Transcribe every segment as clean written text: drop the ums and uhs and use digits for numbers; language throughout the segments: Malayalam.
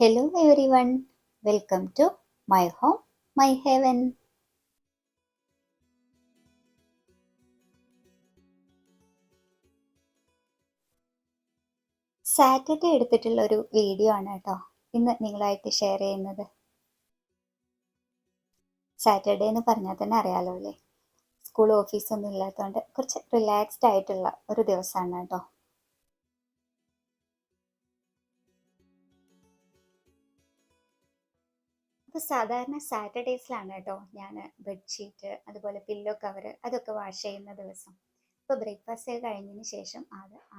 Hello everyone, welcome to my home, my heaven. Saturday എടുത്തിട്ടുള്ള ഒരു വീഡിയോ ആണ് കേട്ടോ ഇന്ന് നിങ്ങളായിട്ട് ഷെയർ ചെയ്യുന്നത്. സാറ്റർഡേ എന്ന് പറഞ്ഞാൽ തന്നെ അറിയാലോ അല്ലേ, സ്കൂൾ ഓഫീസൊന്നും ഇല്ലാത്തതുകൊണ്ട് കുറച്ച് റിലാക്സ്ഡ് ആയിട്ടുള്ള ഒരു ദിവസമാണ് കേട്ടോ. അപ്പോൾ സാധാരണ സാറ്റർഡേസിലാണ് കേട്ടോ ഞാൻ ബെഡ്ഷീറ്റ് അതുപോലെ പില്ലോ കവർ അതൊക്കെ വാഷ് ചെയ്യുന്ന ദിവസം. ഇപ്പോൾ ബ്രേക്ക്ഫാസ്റ്റ് കഴിഞ്ഞതിന് ശേഷം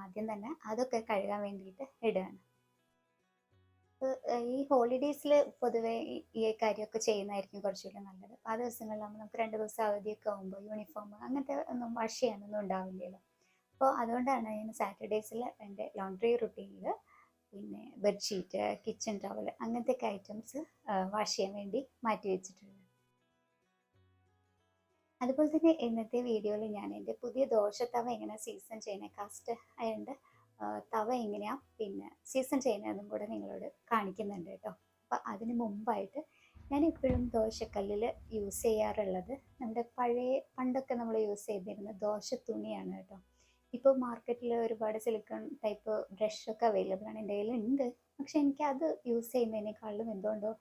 ആദ്യം തന്നെ അതൊക്കെ കഴുകാൻ വേണ്ടിയിട്ട് ഇടുകയാണ്. ഈ ഹോളിഡേയ്സിൽ പൊതുവേ ഈ കാര്യമൊക്കെ ചെയ്യുന്നതായിരിക്കും കുറച്ചുകൂടി നല്ലത്. അപ്പോൾ ആ ദിവസങ്ങളിലാകുമ്പോൾ നമുക്ക് 2 ദിവസം അവധിയൊക്കെ ആകുമ്പോൾ യൂണിഫോം അങ്ങനത്തെ ഒന്നും വാഷ് ചെയ്യാനൊന്നും ഉണ്ടാവില്ലല്ലോ. അപ്പോൾ അതുകൊണ്ടാണ് ഞാൻ സാറ്റർഡേയ്സിൽ എൻ്റെ ലോണ്ട്രി റുട്ടീനിൽ പിന്നെ ബെഡ്ഷീറ്റ്, കിച്ചൺ ടവൽ അങ്ങനത്തെയൊക്കെ ഐറ്റംസ് വാഷ് ചെയ്യാൻ വേണ്ടി മാറ്റി വെച്ചിട്ടുണ്ട്. അതുപോലെ തന്നെ ഇന്നത്തെ വീഡിയോയിൽ ഞാൻ എൻ്റെ പുതിയ ദോശത്തവ എങ്ങനെ സീസൺ ചെയ്യുന്നത്, കാസ്റ്റ് അയണിൻ്റെ തവ എങ്ങനെയാണ് പിന്നെ സീസൺ ചെയ്യുന്നതെന്നും കൂടെ നിങ്ങളോട് കാണിക്കുന്നുണ്ട് കേട്ടോ. അപ്പോൾ അതിന് മുമ്പായിട്ട് ഞാൻ എപ്പോഴും ദോശക്കല്ലിൽ യൂസ് ചെയ്യാറുള്ളത് നമ്മുടെ പണ്ടൊക്കെ നമ്മൾ യൂസ് ചെയ്തിരുന്ന ദോശ തുണിയാണ് കേട്ടോ. ഇപ്പോൾ മാർക്കറ്റിൽ ഒരുപാട് സിലിക്കൺ ടൈപ്പ് ബ്രഷൊക്കെ അവൈലബിൾ ആണ്, എൻ്റെ കയ്യിലുണ്ട്. പക്ഷെ എനിക്ക് അത് യൂസ് ചെയ്യുന്നതിനേക്കാളും എന്തുകൊണ്ടോ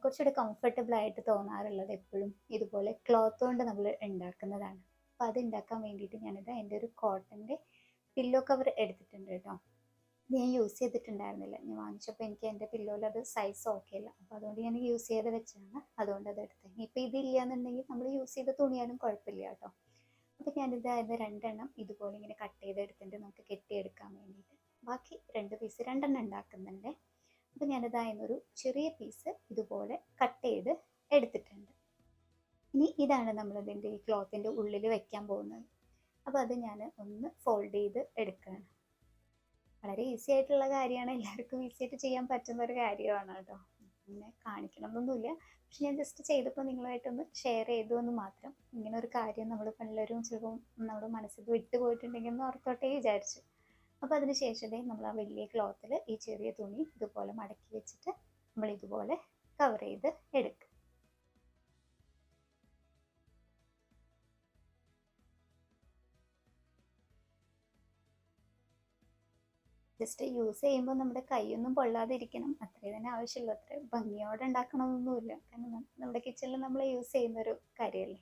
കുറച്ചുകൂടി കംഫർട്ടബിൾ ആയിട്ട് തോന്നാറുള്ളത് എപ്പോഴും ഇതുപോലെ ക്ലോത്ത് കൊണ്ട് നമ്മൾ ഉണ്ടാക്കുന്നതാണ്. അപ്പോൾ അത് ഉണ്ടാക്കാൻ വേണ്ടിയിട്ട് ഞാനിത് എൻ്റെ ഒരു കോട്ടൻ്റെ പില്ലോ കവർ എടുത്തിട്ടുണ്ട് കേട്ടോ. ഇത് ഞാൻ യൂസ് ചെയ്തിട്ടുണ്ടായിരുന്നില്ല, ഞാൻ വാങ്ങിച്ചപ്പോൾ എനിക്ക് എൻ്റെ പില്ലോയിൽ അത് സൈസ് ഓക്കെ അല്ല, അപ്പോൾ അതുകൊണ്ട് ഞാൻ യൂസ് ചെയ്ത് വെച്ചാണ്, അതുകൊണ്ട് അത് എടുത്തത്. ഇനിയിപ്പോൾ ഇതില്ല എന്നുണ്ടെങ്കിൽ നമ്മൾ യൂസ് ചെയ്ത് തുണിയാലും കുഴപ്പമില്ല കേട്ടോ. അപ്പോൾ ഞാനിത് 2 എണ്ണം ഇതുപോലെ ഇങ്ങനെ കട്ട് ചെയ്തെടുത്തിട്ട് നമുക്ക് കെട്ടിയെടുക്കാൻ വേണ്ടിയിട്ട്. ബാക്കി 2 പീസ് 2 എണ്ണം ഉണ്ടാക്കുന്നുണ്ട്. അപ്പോൾ ഞാനിതായിരുന്നൊരു ചെറിയ പീസ് ഇതുപോലെ കട്ട് ചെയ്ത് എടുത്തിട്ടുണ്ട്. ഇനി ഇതാണ് നമ്മളിതിൻ്റെ ഈ ക്ലോത്തിൻ്റെ ഉള്ളിൽ വെക്കാൻ പോകുന്നത്. അപ്പോൾ അത് ഞാൻ ഒന്ന് ഫോൾഡ് ചെയ്ത് എടുക്കുകയാണ്. വളരെ ഈസി ആയിട്ടുള്ള കാര്യമാണ്, എല്ലാവർക്കും ഈസി ആയിട്ട് ചെയ്യാൻ പറ്റുന്ന ഒരു കാര്യമാണ് കേട്ടോ. പിന്നെ കാണിക്കണമെന്നൊന്നുമില്ല, പക്ഷെ ഞാൻ ജസ്റ്റ് ചെയ്തപ്പോൾ നിങ്ങളുമായിട്ടൊന്ന് ഷെയർ ചെയ്തു എന്ന് മാത്രം. ഇങ്ങനെ ഒരു കാര്യം നമ്മൾ പലരും ചിലപ്പോൾ നമ്മുടെ മനസ്സിൽ വിട്ടുപോയിട്ടുണ്ടെങ്കിൽ എന്ന് ഓർത്തോട്ടേ വിചാരിച്ചു. അപ്പോൾ അതിന് ശേഷം നമ്മൾ ആ വലിയ ക്ലോത്തിൽ ഈ ചെറിയ തുണി ഇതുപോലെ മടക്കി വെച്ചിട്ട് നമ്മൾ ഇതുപോലെ കവർ ചെയ്ത് എടുക്കുക. ജസ്റ്റ് യൂസ് ചെയ്യുമ്പോൾ നമ്മുടെ കൈയൊന്നും പൊള്ളാതിരിക്കണം, അത്രേ തന്നെ ആവശ്യമുള്ളൂ. അത്ര ഭംഗിയോടെ ഉണ്ടാക്കണമെന്നൊന്നുമില്ല, കാരണം നമ്മുടെ കിച്ചണിൽ നമ്മൾ യൂസ് ചെയ്യുന്നൊരു കാര്യമല്ലേ.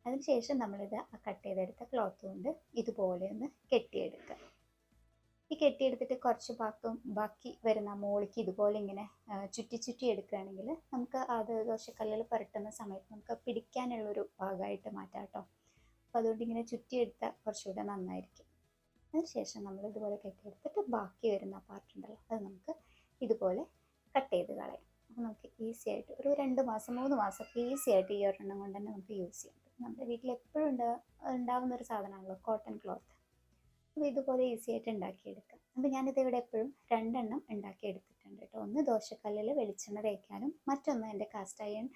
അതിനുശേഷം നമ്മളിത് കട്ട് ചെയ്തെടുത്ത ക്ലോത്ത് കൊണ്ട് ഇതുപോലെ ഒന്ന് കെട്ടിയെടുക്കുക. ഈ കെട്ടിയെടുത്തിട്ട് കുറച്ച് ബാക്കി വരുന്ന മോളിക്ക് ഇതുപോലെ ഇങ്ങനെ ചുറ്റി ചുറ്റി എടുക്കുകയാണെങ്കിൽ നമുക്ക് അത് ദോശക്കല്ലിൽ പുരട്ടുന്ന സമയത്ത് നമുക്ക് പിടിക്കാനുള്ളൊരു ഭാഗമായിട്ട് മാറ്റാം കേട്ടോ. അപ്പോൾ അതുകൊണ്ട് ഇങ്ങനെ ചുറ്റിയെടുത്താൽ കുറച്ചുകൂടെ നന്നായിരിക്കും. അതിനുശേഷം നമ്മൾ ഇതുപോലെ കെട്ടിയെടുത്തിട്ട് ബാക്കി വരുന്ന പാർട്ട് ഉണ്ടല്ലോ അത് നമുക്ക് ഇതുപോലെ കട്ട് ചെയ്ത് കളയാം. അപ്പോൾ നമുക്ക് ഈസി ആയിട്ട് ഒരു 2 മാസം 3 മാസമൊക്കെ ഈസി ആയിട്ട് ഈ ഒരെണ്ണം കൊണ്ട് തന്നെ നമുക്ക് യൂസ് ചെയ്യാം. നമ്മുടെ വീട്ടിൽ എപ്പോഴും ഉണ്ടാവുന്ന ഒരു സാധനമാണല്ലോ കോട്ടൺ ക്ലോത്ത്. അപ്പോൾ ഇതുപോലെ ഈസി ആയിട്ട് ഉണ്ടാക്കിയെടുക്കാം. അപ്പോൾ ഞാനിത് ഇവിടെ എപ്പോഴും 2 എണ്ണം ഉണ്ടാക്കിയെടുത്തിട്ടുണ്ട് കേട്ടോ. ഒന്ന് ദോശക്കല്ലിൽ വെളിച്ചെണ്ണ തേക്കാനും മറ്റൊന്ന് എൻ്റെ കാസ്റ്റ് അയൺ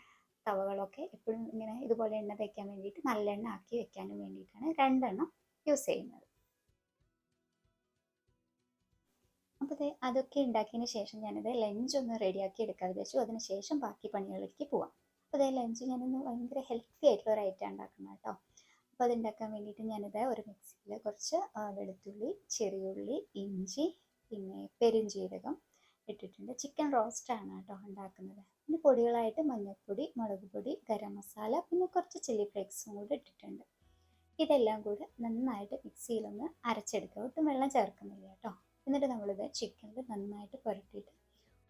തവകളൊക്കെ എപ്പോഴും ഇങ്ങനെ ഇതുപോലെ എണ്ണ തേക്കാൻ വേണ്ടിയിട്ട് നല്ലെണ്ണ ആക്കി വെക്കാനും വേണ്ടിയിട്ടാണ് 2 എണ്ണം യൂസ് ചെയ്യുന്നത്. അപ്പോൾ അതൊക്കെ ഉണ്ടാക്കിയതിന് ശേഷം ഞാനിത് ലഞ്ച് ഒന്ന് റെഡിയാക്കി എടുക്കാൻ വിചാരിച്ചു. അതിന് ശേഷം ബാക്കി പണികളിലേക്ക് പോവാം. അപ്പോൾ ലഞ്ച് ഞാനിന്ന് ഭയങ്കര ഹെൽത്തി ആയിട്ടുള്ള ഒരു ഐറ്റം ഉണ്ടാക്കുന്നത് കേട്ടോ. അപ്പോൾ അത് ഉണ്ടാക്കാൻ വേണ്ടിയിട്ട് ഞാനിത് ഒരു മിക്സിയിൽ കുറച്ച് വെളുത്തുള്ളി, ചെറിയുള്ളി, ഇഞ്ചി, പിന്നെ പെരുംജീരകം ഇട്ടിട്ടുണ്ട്. ചിക്കൻ റോസ്റ്റാണ് കേട്ടോ ഉണ്ടാക്കുന്നത്. പിന്നെ പൊടികളായിട്ട് മഞ്ഞൾപ്പൊടി, മുളക് പൊടി, ഗരം മസാല, പിന്നെ കുറച്ച് ചില്ലി ഫ്ലേക്സും കൂടി ഇട്ടിട്ടുണ്ട്. ഇതെല്ലാം കൂടെ നന്നായിട്ട് മിക്സിയിലൊന്ന് അരച്ചെടുക്കുക, ഒട്ടും വെള്ളം ചേർക്കുന്നില്ല കേട്ടോ. എന്നിട്ട് നമ്മളിത് ചിക്കനിൽ നന്നായിട്ട് പുരട്ടിയിട്ട്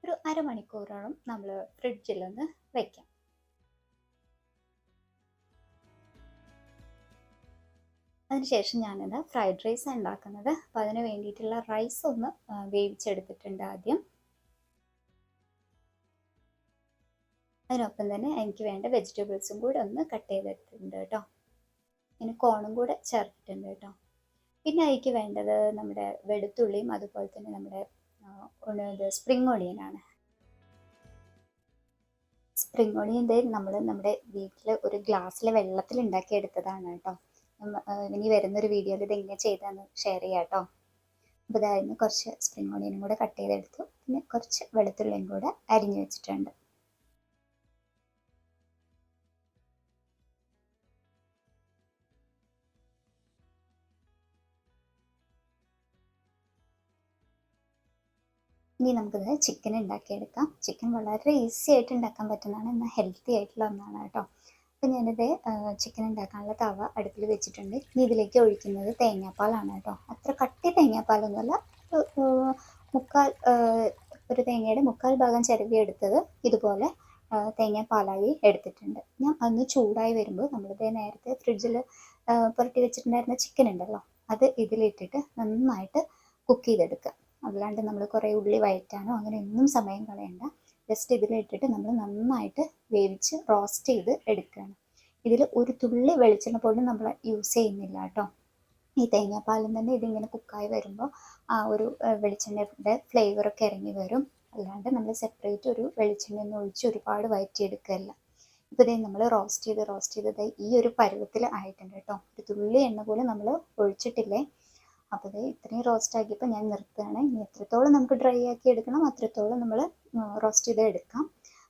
ഒരു അരമണിക്കൂറോളം നമ്മൾ ഫ്രിഡ്ജിലൊന്ന് വെക്കാം. അതിനുശേഷം ഞാനിത് ഫ്രൈഡ് റൈസ് ഉണ്ടാക്കുന്നത്. അപ്പോൾ അതിന് വേണ്ടിയിട്ടുള്ള റൈസ് ഒന്ന് വേവിച്ചെടുത്തിട്ടുണ്ട് ആദ്യം. അതിനൊപ്പം തന്നെ എനിക്ക് വേണ്ട വെജിറ്റബിൾസും കൂടെ ഒന്ന് കട്ട് ചെയ്തെടുത്തിട്ടുണ്ട് കേട്ടോ. പിന്നെ കോണും കൂടെ ചേർത്തിട്ടുണ്ട് കേട്ടോ. പിന്നെ അതിലേക്ക് വേണ്ടത് നമ്മുടെ വെളുത്തുള്ളിയും അതുപോലെ തന്നെ നമ്മുടെ സ്പ്രിംഗ് ഒണിയനാണ്. സ്പ്രിംഗ് ഒണിയൻ നമ്മൾ നമ്മുടെ വീട്ടിൽ ഒരു ഗ്ലാസ്സിൽ വെള്ളത്തിൽ ഉണ്ടാക്കിയെടുത്തതാണ് കേട്ടോ. ഇനി വരുന്നൊരു വീഡിയോയിൽ ഇത് എങ്ങനെ ചെയ്താന്ന് ഷെയർ ചെയ്യാം കേട്ടോ. അപ്പോൾ ഇതായിരുന്നു കുറച്ച് സ്പ്രിംഗ് ഓണിയനും കൂടെ കട്ട് ചെയ്തെടുത്തു. പിന്നെ കുറച്ച് വെളുത്തുള്ളിയും കൂടെ അരിഞ്ഞു വെച്ചിട്ടുണ്ട്. ഇനി നമുക്കിത് ചിക്കൻ ഉണ്ടാക്കിയെടുക്കാം. ചിക്കൻ വളരെ ഈസി ആയിട്ട് ഉണ്ടാക്കാൻ പറ്റുന്നതാണ്, എന്നാൽ ഹെൽത്തി ആയിട്ടുള്ള ഒന്നാണ് കേട്ടോ. അപ്പം ഞാനിത് ചിക്കൻ ഉണ്ടാക്കാനുള്ള തവ അടുപ്പിൽ വെച്ചിട്ടുണ്ട്. ഇനി ഇതിലേക്ക് ഒഴിക്കുന്നത് തേങ്ങാപ്പാലാണ് കേട്ടോ. അത്ര കട്ടി തേങ്ങാപ്പാലൊന്നുമല്ല, മുക്കാൽ ഒരു തേങ്ങയുടെ മുക്കാൽ ഭാഗം ചിരവി എടുത്തത് ഇതുപോലെ തേങ്ങാപ്പാലായി എടുത്തിട്ടുണ്ട്. ഞാൻ അന്ന് ചൂടായി വരുമ്പോൾ നമ്മളിത് നേരത്തെ ഫ്രിഡ്ജിൽ പുരട്ടി വെച്ചിട്ടുണ്ടായിരുന്ന ചിക്കൻ ഉണ്ടല്ലോ, അത് ഇതിലിട്ടിട്ട് നന്നായിട്ട് കുക്ക് ചെയ്തെടുക്കുക. അല്ലാണ്ട് നമ്മൾ കുറേ ഉള്ളി വഴറ്റാനോ അങ്ങനെ ഒന്നും സമയം കളയണ്ട. ജസ്റ്റ് ഇതിലിട്ടിട്ട് നമ്മൾ നന്നായിട്ട് വേവിച്ച് റോസ്റ്റ് ചെയ്ത് എടുക്കുകയാണ്. ഇതിൽ ഒരു തുള്ളി വെളിച്ചെണ്ണ പോലും നമ്മൾ യൂസ് ചെയ്യുന്നില്ല കേട്ടോ. ഈ തേങ്ങാപ്പാലും തന്നെ ഇതിങ്ങനെ കുക്കായി വരുമ്പോൾ ആ ഒരു വെളിച്ചെണ്ണയുടെ ഫ്ലേവറൊക്കെ ഇറങ്ങി വരും. അല്ലാണ്ട് നമ്മൾ സെപ്പറേറ്റ് ഒരു വെളിച്ചെണ്ണ ഒന്നും ഒഴിച്ച് ഒരുപാട് വഴറ്റിയെടുക്കുകയല്ല. ഇപ്പോൾ ഇതേ നമ്മൾ റോസ്റ്റ് ചെയ്ത് ഈ ഒരു പരുവത്തിൽ ആയിട്ടുണ്ട് കേട്ടോ. ഒരു തുള്ളി എണ്ണ പോലും നമ്മൾ ഒഴിച്ചിട്ടില്ലേ. അപ്പോൾ ഇത് ഇത്രയും റോസ്റ്റ് ആക്കിയപ്പോൾ ഞാൻ നിർത്തുകയാണ്. ഇനി എത്രത്തോളം നമുക്ക് ഡ്രൈ ആക്കി എടുക്കണം അത്രത്തോളം നമ്മൾ റോസ്റ്റ് ചെയ്ത് എടുക്കാം.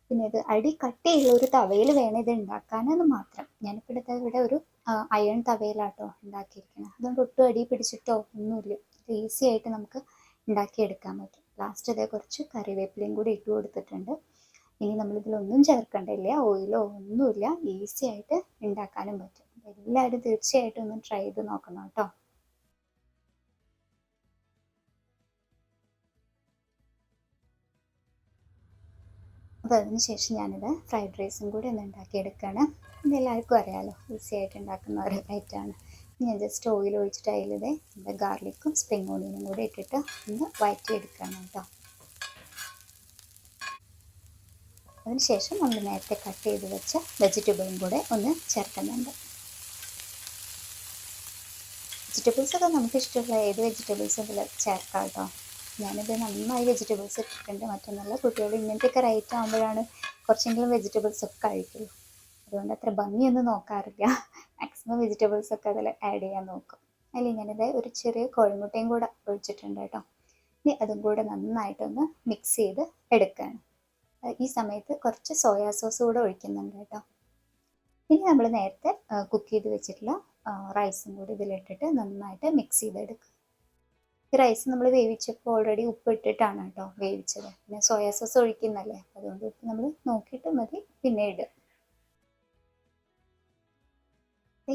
പിന്നെ ഇത് അടി കട്ടിയുള്ള ഒരു തവയിൽ വേണം ഇത് ഉണ്ടാക്കാനെന്ന് മാത്രം. ഞാനിപ്പോൾ ഇവിടെ ഒരു അയൺ തവയിലാട്ടോ ഉണ്ടാക്കിയിരിക്കുന്നത്. അതുകൊണ്ട് ഒട്ടും അടി പിടിച്ചിട്ടോ ഒന്നുമില്ല. ഈസി ആയിട്ട് നമുക്ക് ഉണ്ടാക്കിയെടുക്കാൻ പറ്റും. ലാസ്റ്റ് ഇതേ കുറച്ച് കറിവേപ്പിലയും കൂടി ഇട്ട് കൊടുത്തിട്ടുണ്ട്. ഇനി നമ്മളിതിലൊന്നും ചേർക്കണ്ടില്ല, ഓയിലോ ഒന്നുമില്ല. ഈസി ആയിട്ട് ഉണ്ടാക്കാനും പറ്റും. എല്ലാവരും തീർച്ചയായിട്ടും ഒന്ന് ട്രൈ ചെയ്ത് നോക്കണം കേട്ടോ. അപ്പോൾ അതിന് ശേഷം ഞാനിത് ഫ്രൈഡ് റൈസും കൂടി ഒന്ന് ഉണ്ടാക്കിയെടുക്കുകയാണ്. ഇതെല്ലാവർക്കും അറിയാമല്ലോ, ഈസി ആയിട്ട് ഉണ്ടാക്കുന്ന ഒരു ഐറ്റമാണ്. ഞാൻ ജസ്റ്റ് ഓയിൽ ഒഴിച്ചിട്ട് അതിലിത് നമ്മുടെ ഗാർലിക്കും സ്പ്രിംഗ് ഓണിയനും കൂടി ഇട്ടിട്ട് ഒന്ന് വഴറ്റിയെടുക്കുകയാണ് കേട്ടോ. അതിനുശേഷം നമ്മൾ നേരത്തെ കട്ട് ചെയ്ത് വെച്ച വെജിറ്റബിളും കൂടെ ഒന്ന് ചേർക്കുന്നുണ്ട്. വെജിറ്റബിൾസൊക്കെ നമുക്ക് ഇഷ്ടമുള്ള ഏത് വെജിറ്റബിൾസും ഇതിൽ ചേർക്കാം കേട്ടോ. ഞാനിത് നന്നായി വെജിറ്റബിൾസ് ഇട്ടിട്ടുണ്ട്. മറ്റൊന്നല്ല, കുട്ടികൾ ഇങ്ങനത്തെയൊക്കെ റൈറ്റ് ആകുമ്പോഴാണ് കുറച്ചെങ്കിലും വെജിറ്റബിൾസ് ഒക്കെ കഴിക്കുള്ളൂ. അതുകൊണ്ട് അത്ര ഭംഗിയൊന്നും നോക്കാറില്ല. മാക്സിമം വെജിറ്റബിൾസൊക്കെ അതിൽ ആഡ് ചെയ്യാൻ നോക്കും. അതിൽ ഞാനിത് ഒരു ചെറിയ കോഴിമുട്ടയും കൂടെ ഒഴിച്ചിട്ടുണ്ട് കേട്ടോ. ഇനി അതും കൂടെ നന്നായിട്ടൊന്ന് മിക്സ് ചെയ്ത് എടുക്കുകയാണ്. ഈ സമയത്ത് കുറച്ച് സോയാ സോസ് കൂടെ ഒഴിക്കുന്നുണ്ട് കേട്ടോ. ഇനി നമ്മൾ നേരത്തെ കുക്ക് ചെയ്ത് വെച്ചിട്ടുള്ള റൈസും കൂടി ഇതിലിട്ടിട്ട് നന്നായിട്ട് മിക്സ് ചെയ്തെടുക്കുക. ഈ റൈസ് നമ്മൾ വേവിച്ചപ്പോൾ ഓൾറെഡി ഉപ്പ് ഇട്ടിട്ടാണ് കേട്ടോ വേവിച്ചത്. പിന്നെ സോയാ സോസ് ഒഴിക്കുന്നല്ലേ, അതുകൊണ്ട് ഉപ്പ് നമ്മൾ നോക്കിയിട്ട് മതി പിന്നെ ഇടുക.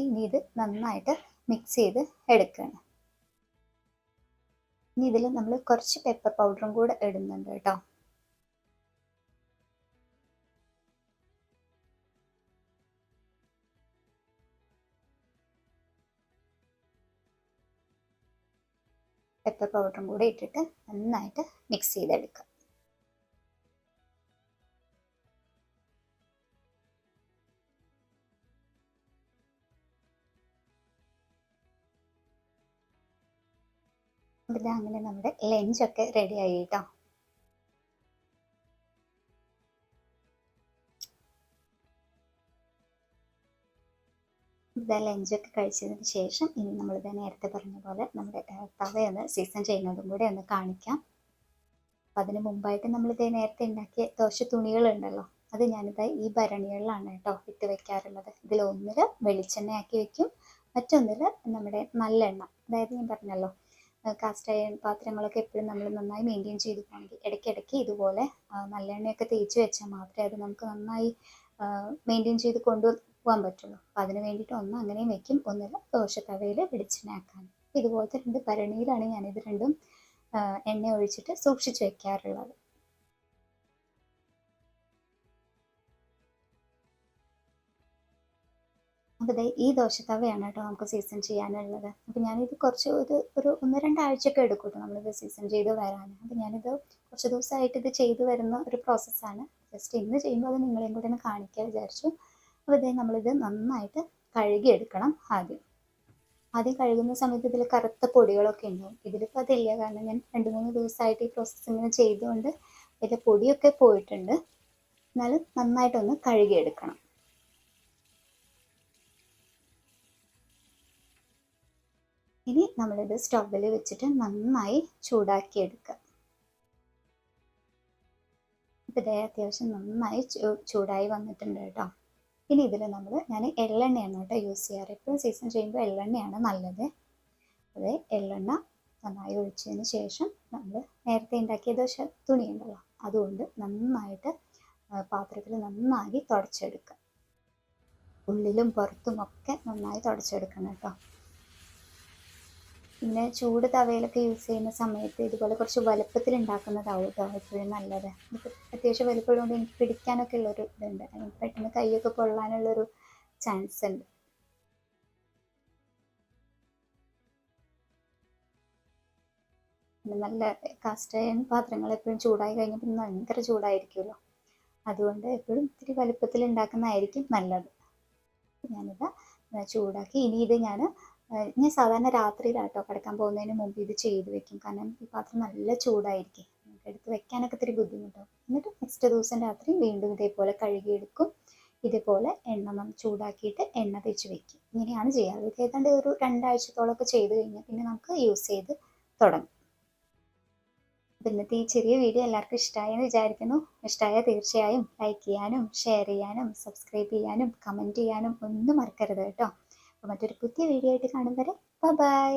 ഇനി ഇത് നന്നായിട്ട് മിക്സ് ചെയ്ത് എടുക്കുകയാണ്. ഇനി ഇതിൽ നമ്മൾ കുറച്ച് പെപ്പർ പൗഡറും കൂടെ ഇടുന്നുണ്ട് കേട്ടോ. പെപ്പർ പൗഡറും കൂടെ ഇട്ടിട്ട് നന്നായിട്ട് മിക്സ് ചെയ്തെടുക്കുക. ഇത് അങ്ങനെ നമ്മുടെ ലഞ്ചൊക്കെ റെഡി ആയി കേട്ടോ. ഇത് ലഞ്ചൊക്കെ കഴിച്ചതിന് ശേഷം ഇനി നമ്മളിത് നേരത്തെ പറഞ്ഞ പോലെ നമ്മുടെ തവയൊന്ന് സീസൺ ചെയ്യുന്നതും കൂടെ ഒന്ന് കാണിക്കാം. അപ്പം അതിന് മുമ്പായിട്ട് നമ്മളിത് നേരത്തെ ഉണ്ടാക്കിയ ദോശ തുണികളുണ്ടല്ലോ, അത് ഞാനിത് ഈ ഭരണികളിലാണ് കേട്ടോ ഇട്ട് വെക്കാറുള്ളത്. ഇതിൽ ഒന്നിൽ വെളിച്ചെണ്ണയാക്കി വെക്കും, മറ്റൊന്നിൽ നമ്മുടെ നല്ലെണ്ണ. അതായത് ഞാൻ പറഞ്ഞല്ലോ, കാസ്റ്റ് അയൺ പാത്രങ്ങളൊക്കെ എപ്പോഴും നമ്മൾ നന്നായി മെയിൻറ്റെയിൻ ചെയ്ത് പോകണമെങ്കിൽ ഇടയ്ക്കിടയ്ക്ക് ഇതുപോലെ നല്ലെണ്ണയൊക്കെ തേച്ച് വെച്ചാൽ മാത്രമേ അത് നമുക്ക് നന്നായി മെയിൻറ്റെയിൻ ചെയ്ത് കൊണ്ടുപോകാൻ പറ്റുള്ളൂ. അപ്പം അതിന് വേണ്ടിയിട്ട് ഒന്ന് അങ്ങനെയും വെക്കും, ഒന്നിൽ ദോശത്തവയിൽ വെളിച്ചെണ്ണയാക്കാൻ. ഇതുപോലത്തെ 2 ഭരണിയിലാണ് ഞാനിത് രണ്ടും എണ്ണ ഒഴിച്ചിട്ട് സൂക്ഷിച്ച് വെക്കാറുള്ളത്. അപ്പോൾ ഈ ദോശത്തവയാണ് കേട്ടോ നമുക്ക് സീസൺ ചെയ്യാനുള്ളത്. അപ്പോൾ ഞാനിത് കുറച്ച് ഒരു 1-2 ആഴ്ചയൊക്കെ എടുക്കും കേട്ടോ നമ്മളിത് സീസൺ ചെയ്ത് വരാൻ. അപ്പോൾ ഞാനിത് കുറച്ച് ദിവസമായിട്ട് ഇത് ചെയ്ത് വരുന്ന ഒരു പ്രോസസ്സാണ്. ജസ്റ്റ് ഇന്ന് ചെയ്യുമ്പോൾ അത് നിങ്ങളെയും കൂടെ ഒന്ന് കാണിക്കാൻ വിചാരിച്ചു. അപ്പോൾ നമ്മളിത് നന്നായിട്ട് കഴുകിയെടുക്കണം. ആദ്യം കഴുകുന്ന സമയത്ത് ഇതിൽ കറുത്ത പൊടികളൊക്കെ ഉണ്ടാവും. ഇതിലിപ്പോൾ അതില്ല, കാരണം ഞാൻ 2-3 ദിവസമായിട്ട് ഈ പ്രോസസ്സ് ഇങ്ങനെ ചെയ്തുകൊണ്ട് ഇതിൻ്റെ പൊടിയൊക്കെ പോയിട്ടുണ്ട്. എന്നാലും നന്നായിട്ടൊന്ന് കഴുകിയെടുക്കണം. ഇനി നമ്മളിത് സ്റ്റൗവിൽ വെച്ചിട്ട് നന്നായി ചൂടാക്കിയെടുക്കുക. ഇപ്പം ഇതേ അത്യാവശ്യം നന്നായി ചൂടായി വന്നിട്ടുണ്ട് കേട്ടോ. ഇനി ഇതിൽ ഞാൻ എള്ളെണ്ണയാണ് കേട്ടോ യൂസ് ചെയ്യാറ്. എപ്പോഴും സീസൺ ചെയ്യുമ്പോൾ എള്ളെണ്ണയാണ് നല്ലത്. അത് എള്ളെണ്ണ നന്നായി ഒഴിച്ചതിന് ശേഷം നമ്മൾ നേരത്തെ ഉണ്ടാക്കിയ ദോശ തുണി ഉണ്ടല്ലോ, അതുകൊണ്ട് നന്നായിട്ട് പാത്രത്തിൽ നന്നായി തുടച്ചെടുക്കുക. ഉള്ളിലും പുറത്തുമൊക്കെ നന്നായി തുടച്ചെടുക്കണം കേട്ടോ. പിന്നെ ചൂട് തവയിലൊക്കെ യൂസ് ചെയ്യുന്ന സമയത്ത് ഇതുപോലെ കുറച്ച് വലുപ്പത്തിൽ ഉണ്ടാക്കുന്നതാവും കേട്ടോ എപ്പോഴും നല്ലത്. ഇത് അത്യാവശ്യം വലുപ്പമുള്ളതുകൊണ്ട് എനിക്ക് പിടിക്കാനൊക്കെ ഉള്ളൊരു ഇതുണ്ട്. എനിക്ക് പെട്ടെന്ന് കൈയൊക്കെ പൊള്ളാനുള്ളൊരു ചാൻസ് ഉണ്ട്. പിന്നെ നല്ല കാസ്റ്റ് അയൺ പാത്രങ്ങൾ എപ്പോഴും ചൂടായി കഴിഞ്ഞാൽ പിന്നെ ഭയങ്കര ചൂടായിരിക്കുമല്ലോ, അതുകൊണ്ട് എപ്പോഴും ഇത്തിരി വലുപ്പത്തിൽ ഉണ്ടാക്കുന്നതായിരിക്കും നല്ലത്. ഞാനിത് ചൂടാക്കി. ഇനി ഇത് ഞാൻ സാധാരണ രാത്രിയിലാട്ടോ കിടക്കാൻ പോകുന്നതിന് മുമ്പ് ഇത് ചെയ്ത് വെക്കും. കാരണം ഈ പാത്രം നല്ല ചൂടായിരിക്കും, നമുക്ക് എടുത്ത് വെക്കാനൊക്കെ ഇത്തിരി ബുദ്ധിമുട്ടാവും. എന്നിട്ട് നെക്സ്റ്റ് ദിവസം രാത്രി വീണ്ടും ഇതേപോലെ കഴുകിയെടുക്കും. ഇതേപോലെ എണ്ണ ചൂടാക്കിയിട്ട് എണ്ണ തേച്ച് വെക്കും. ഇങ്ങനെയാണ് ചെയ്യാറ്. ഇത് ഏതാണ്ട് ഒരു 2 ആഴ്ചത്തോളമൊക്കെ ചെയ്ത് കഴിഞ്ഞാൽ പിന്നെ നമുക്ക് യൂസ് ചെയ്ത് തുടങ്ങും. അപ്പം ഇന്നത്തെ ഈ ചെറിയ വീഡിയോ എല്ലാവർക്കും ഇഷ്ടമായെന്ന് വിചാരിക്കുന്നു. ഇഷ്ടമായാൽ തീർച്ചയായും ലൈക്ക് ചെയ്യാനും ഷെയർ ചെയ്യാനും സബ്സ്ക്രൈബ് ചെയ്യാനും കമൻറ്റ് ചെയ്യാനും ഒന്നും മറക്കരുത് കേട്ടോ. അപ്പോൾ മറ്റൊരു പുതിയ വീഡിയോ ആയിട്ട് കാണും വരെ ബൈ.